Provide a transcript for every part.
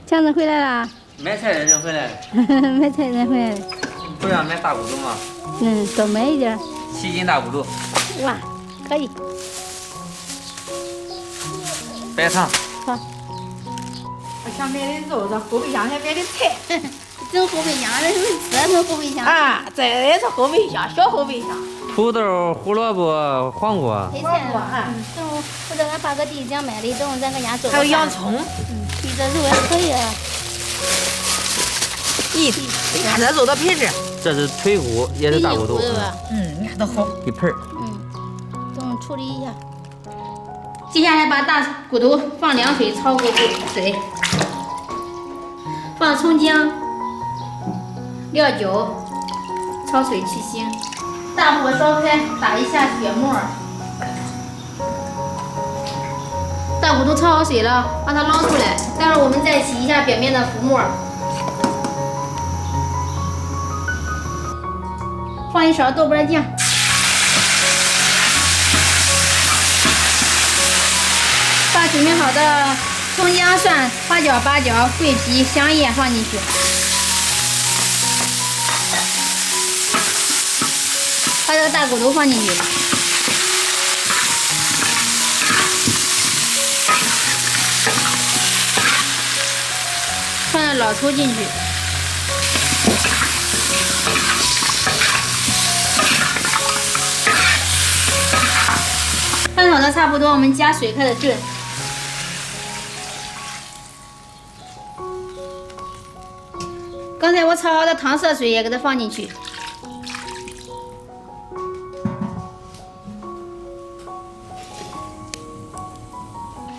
强子回来啦！买菜的人回来了。买菜人回来了。不是要买大骨头吗？多买一点。7斤大骨头。哇，可以。白糖。好。我想买的肉，这后备箱才买的菜。整后备箱，这整后备箱。啊，这是后备箱，小后备箱。土豆、胡萝卜、黄瓜。配菜啊。等会我这俺把个地酱买的，等会咱搁家做。还有洋葱。对，这肉也可以啊。咦，你看这肉的品质。这是腿骨，也是大骨头。对吧？你看都好。一盆儿。等我处理一下。接下来把大骨头放凉水焯过水，放葱姜、料酒，焯水去腥。大火烧开，打一下血沫。大骨头焯好水了，把它捞出来。待会儿我们再洗一下表面的浮沫。放一勺豆瓣酱。把准备好的葱姜蒜、花椒、八角、桂皮、香叶放进去，把这个大骨头放进去，放点老抽进去，翻炒的差不多，我们加水开始炖。刚才我焯好的糖色水也给它放进去。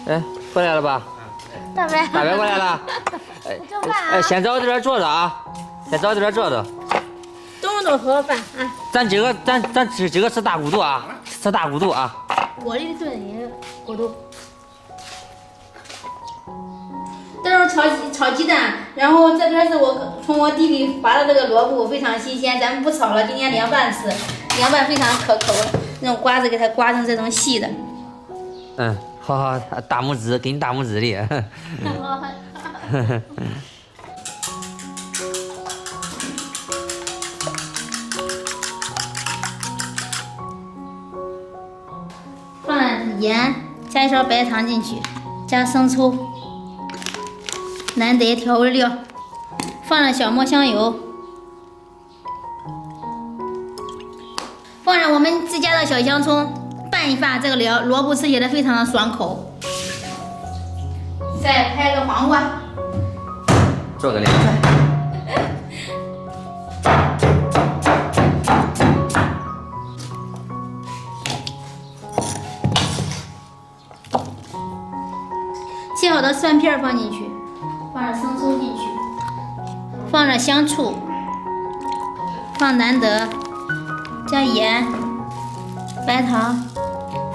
哎，回来了吧？大白过来了。先找这边坐着啊，先找这边坐着。动动盒饭啊。咱今个吃大骨头啊，吃大骨头啊。我的炖也骨头。待会儿炒鸡蛋，然后这边是我从我地里拔的这个萝卜，非常新鲜，咱们不炒了，今天凉拌吃，凉拌非常可口，那种刮子给它刮成这种细的。好，大拇指给你大拇指的。放了盐，加一勺白糖进去，加生抽。难得调味料，放了小磨香油，放上我们自家的小香葱，拌一拌，这个萝卜吃起来非常的爽口。再拍个黄瓜，做个凉菜。切好的蒜片放进去。放点生抽进去，放点香醋，放难得，加盐、白糖，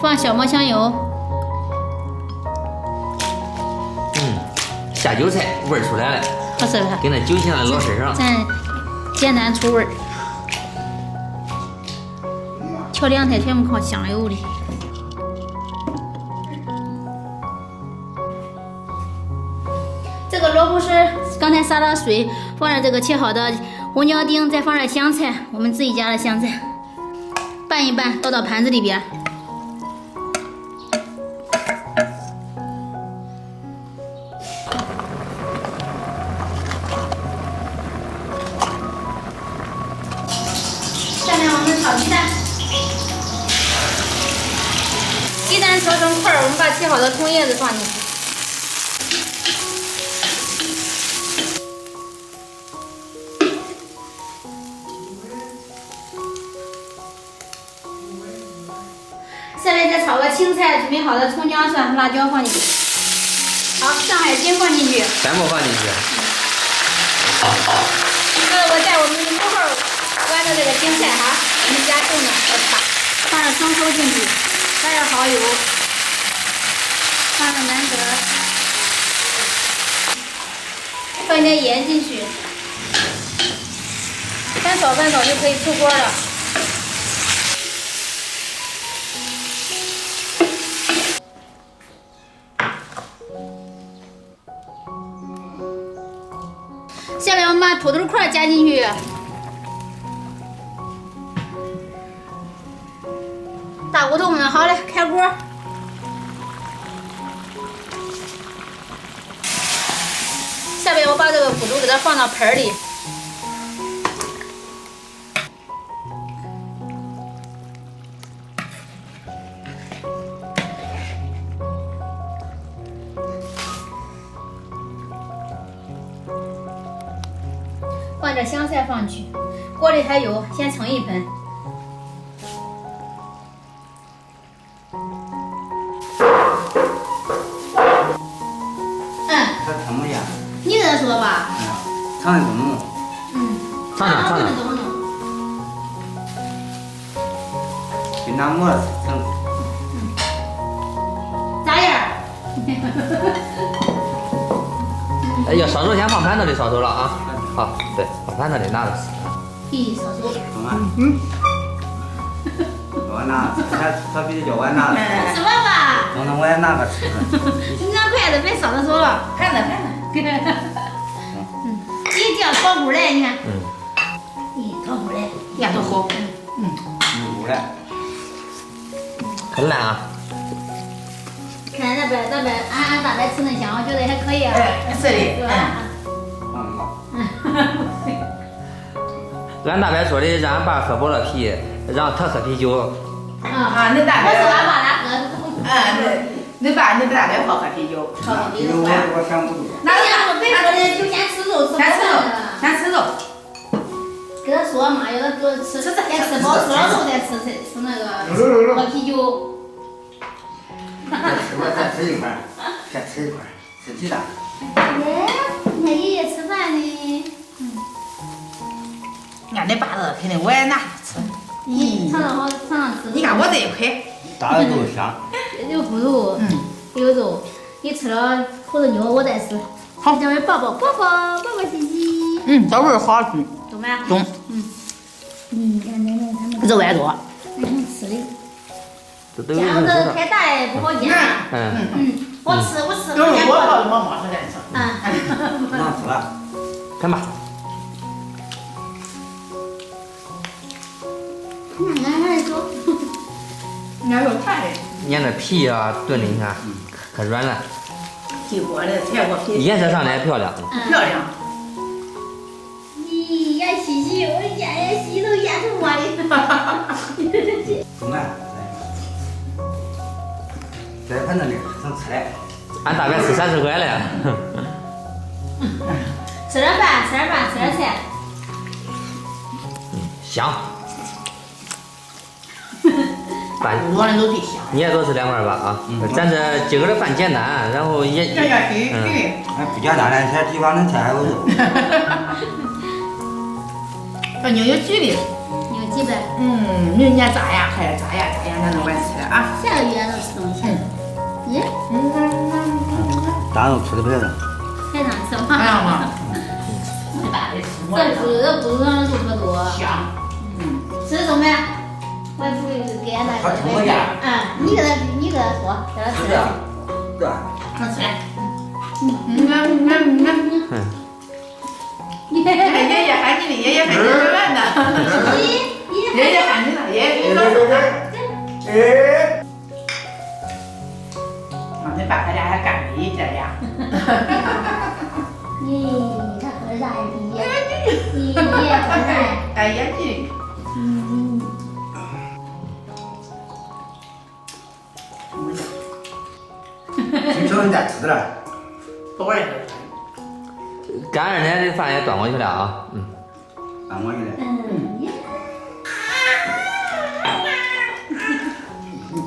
放小磨香油。下酒菜味儿出来了，好吃吧？跟那酒香的老身上。咱简单出味儿，调凉菜全部靠香油的。这个萝卜丝刚才洒了水，放点这个切好的红椒丁，再放点香菜，我们自己家的香菜，拌一拌，倒到盘子里边。下面我们炒鸡蛋，鸡蛋炒成块儿，我们把切好的葱叶子放进去。下面再炒个青菜，准备好的葱姜蒜、辣椒放进去。好，上海青放进去。全部放进去。我在我们屋后关的这个青菜哈，我们家种的，我擦，放点生抽进去，加点蚝油，放点难得，放一点盐进去，翻炒翻炒就可以出锅了。把土豆块加进去。大骨头焖好了，开锅。下边我把这个骨头给它放到盆里。放点香菜放去，锅里还有，先盛一盆。它盛不下。你给他说吧。盛的怎么弄？尝尝尝尝。怎么弄？跟那馍盛。咋样？哎呀，烧熟先放盘子里烧熟了啊。好，对，放盘子里拿着吃。咦，烧熟。中啊。我拿，他比较晚拿。吃吧吧。等我也拿个吃。你拿筷子别烧着手了，盘子。你叫炒骨来，你看。咦，炒骨来，呀，多好。有嘞。很烂啊。看那边俺大白吃嫩香，我觉得还可以啊。是的。是吧？俺大白说的让俺爸喝保乐啤，让他喝啤酒。恁大我是白。俺爸俩喝。恁大白好喝啤酒。啤酒我想不住。那我别说的，就先吃肉，吃饱了。先吃肉。跟他说嘛，要他多吃，先吃饱吃了肉再吃那个喝啤酒。再吃一块，再吃一块，吃鸡蛋。耶，你看爷爷吃饭呢。俺那爸子肯定我也拿着吃。尝尝好，尝尝吃。你看我这一块。大的都香。有骨头，有肉，你吃了胡子牛我再吃。好，这位抱抱嘻嘻。这味儿好中。中没？中。看奶奶他们。肉也多。吃的。这这样子太大也不好咽。我吃。我抱着我妈在吃。能吃了。看吧。俺还是说。俺肉太的。捏那皮啊，炖的你看，可软了。铁锅的菜锅皮。颜色上来漂亮。漂亮。咦，呀嘻嘻，我咽吸都咽成我的。中啊！在盆子里能吃嘞。俺大概吃30块了。吃点饭，吃点菜。香。我的都最香。你也多吃2块吧啊！咱这今个的饭简单，然后也哎，不简单嘞，这地方能菜还有肉。这牛有几粒？有几百。明年咋样？还咋样？咱能管吃啊？下个月能吃东西。咦？大肉吃的不了。还能吃吗？还能吗？这骨头上的肉可多。香。吃中没？我不给俺那个。你给他说，给他吃。对。能吃。爷爷喊你的，爷爷喊你吃饭呢。爷爷喊你了，爷爷你说。你爸他俩还干杯这呀？咦，他喝啥呀？你也喝啥呀？哎呀，这。听说人家吃的了。多少人？干2天的饭也端过去了啊。端过去了。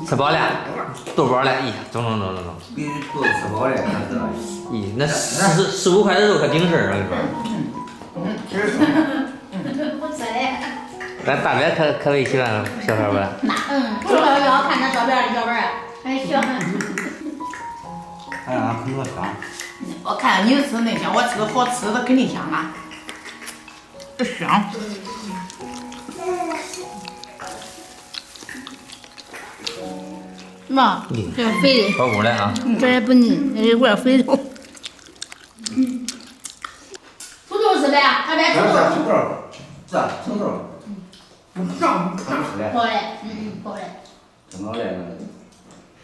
吃饱了，多饱了，咦，中。比都吃饱了，那是。咦，那15块的肉可顶事儿，我跟你说。不吃嘞。咱大白可为喜欢小孩吧？不知道要看那照片的小孩儿，还喜欢。哎呀，很多香。我看你吃那香，我吃个好吃的肯定香啊。不香。妈，这是肥的。好乎的啊。这也不腻，这有点肥肉。土豆是不对啊？200出头。成头，是啊，成头，不上看不出来，好嘞，好嘞。挺好嘞。